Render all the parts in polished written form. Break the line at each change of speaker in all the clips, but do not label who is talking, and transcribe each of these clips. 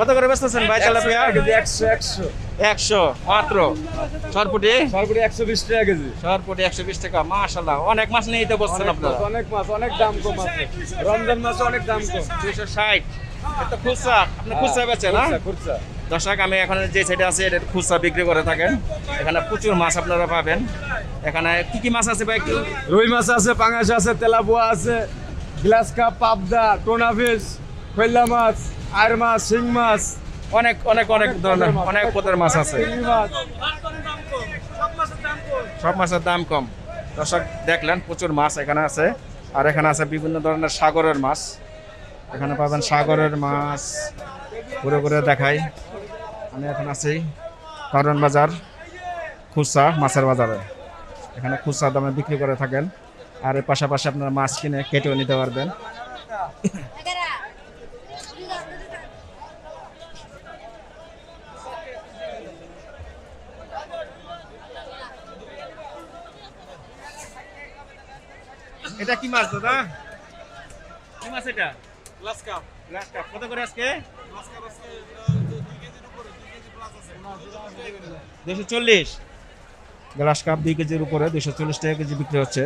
কত করে বেচতেছেন ভাই তেলাপিয়া?
কেজি 100
100 মাত্র। সরপুটি?
সরপুরি 120 টাকা কেজি।
সরপুটি 120 টাকা। মাশাআল্লাহ, অনেক মাছ নিয়েই তো বসছেন আপনারা।
অনেক মাছ, অনেক দাম কম আছে। রমজান মাসে অনেক দাম কম।
260। এটা খুচরা, আপনি খুচরা বেচেন না?
খুচরা।
দর্শক, আমি এখন যে সাইডে আছে এটা খুচরা বিক্রি করে থাকেন। এখানে প্রচুর মাছ আপনারা পাবেন। এখানে কি কি মাছ আছে ভাই একটু?
রুই মাছ আছে, পাঙাশ আছে, তেলাপুয়া আছে, গ্লাস কাপ, পাবদা, টোনা ফিশ, খৈলা মাছ, আর মাছ, শিং মাছ,
অনেক অনেক অনেক ধরনের অনেক পদের মাছ আছে।
চিংড়ি মাছ।
সব মাছের দাম কম। দর্শক দেখলেন প্রচুর মাছ এখানে আছে। আর এখানে আছে বিভিন্ন ধরনের সাগরের মাছ। এখানে পাবেন সাগরের মাছ। ঘুরে ঘুরে দেখাই। আমি এখন আছি কারণ বাজার খুচরা মাছের বাজারে। এখানে খুচরা দামে বিক্রি করে থাকেন। আর এর পাশাপাশি আপনারা মাছ কিনে কেটেও নিতে পারবেন। এটা কি মাছ দাদা? কি মাছ এটা?
Glass cup.
Glass cup. কত করে আজকে?
গ্লাস কাপ আছে 2 কেজির উপরে, 2 কেজি প্লাস আছে।
240। গ্লাস কাপ 2 কেজির উপরে 240 টাকা কেজি বিক্রি হচ্ছে।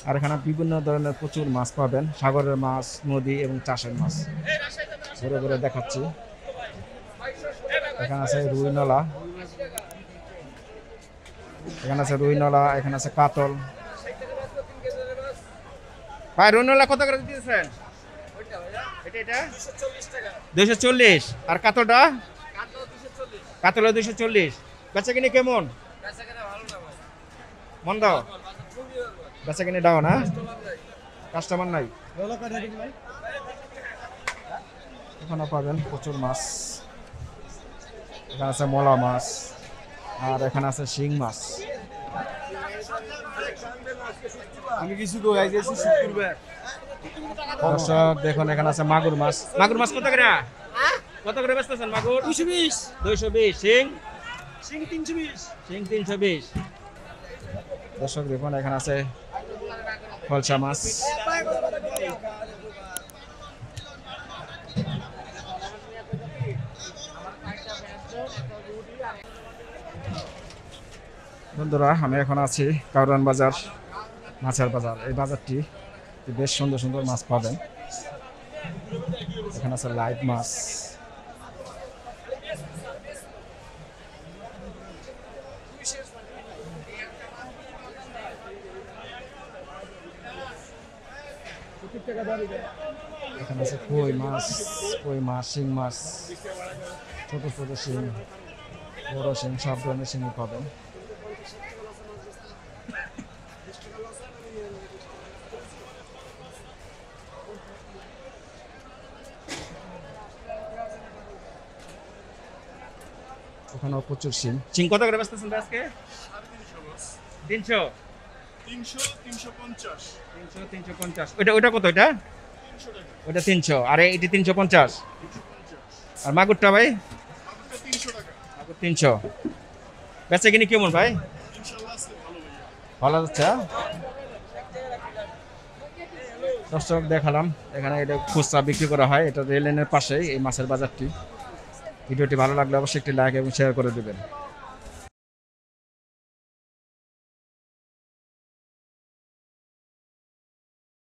আর এখানে বিভিন্ন ধরনের প্রচুর মাছ পাবেন, সাগরের মাছ, নদী এবং চাষের মাছ। ঘুরে ঘুরে দেখাচ্ছি। এখানে আছে রুই নলা, এখানে আছে রুই নলা, এখানে আছে কাতল। ভাই রুই নলা কত করে দিয়েছেন? এটা 240। আর কাতলটা? কাতল 240। বেচা কিনে কেমন? মন্দ? বেচা কিনে দাও না? কাস্টমার নাই। এখানে পাবেন প্রচুর মাছ। এখানে আছে মলা মাছ, আর এখানে আছে শিং মাছ।
আমি কিছু কই আইছি শুক্রবার।
দর্শক দেখুন, এখানে আছে মাগুর মাছ। মাগুর মাছ কত করে? কত করে বেচতেছেন মাগুর?
220।
220। শিং?
শিং 320।
শিং 320। দর্শক দেখুন, এখানে আছে ফলসা মাছ। বন্ধুরা, আমি এখন আছি কারওয়ান বাজার মাছের বাজার। এই বাজারটি বেশ সুন্দর সুন্দর মাছ পাবেন। এখানে আছে লাইভ মাছ। এখানে আছে কই মাছ, শিং মাছ, ছোট ছোট শিং, বড় শিং, সব ধরনের শিংই পাবেন। ওখানেও প্রচুর শিং। শিং কত করে বেচতেছেন আজকে? 300।
350।
350। ওটা কত? এটা
300 টাকা।
ওটা 300। আরে এটি 350। আর মাগুরটা ভাই?
300 টাকা।
মাগুর 300। বেচা কিনি কেমন ভাই?
ইনশাআল্লাহ আছে ভালো ভাইয়া।
ভালো যাচ্ছে। দর্শক দেখালাম এখানে এটা খুচরা বিক্রি করা হয়। এটা রেল লাইনের পাশেই এই মাছের বাজারটি। ভিডিওটি ভালো লাগলে অবশ্যই একটি লাইক এবং শেয়ার করে দেবেন।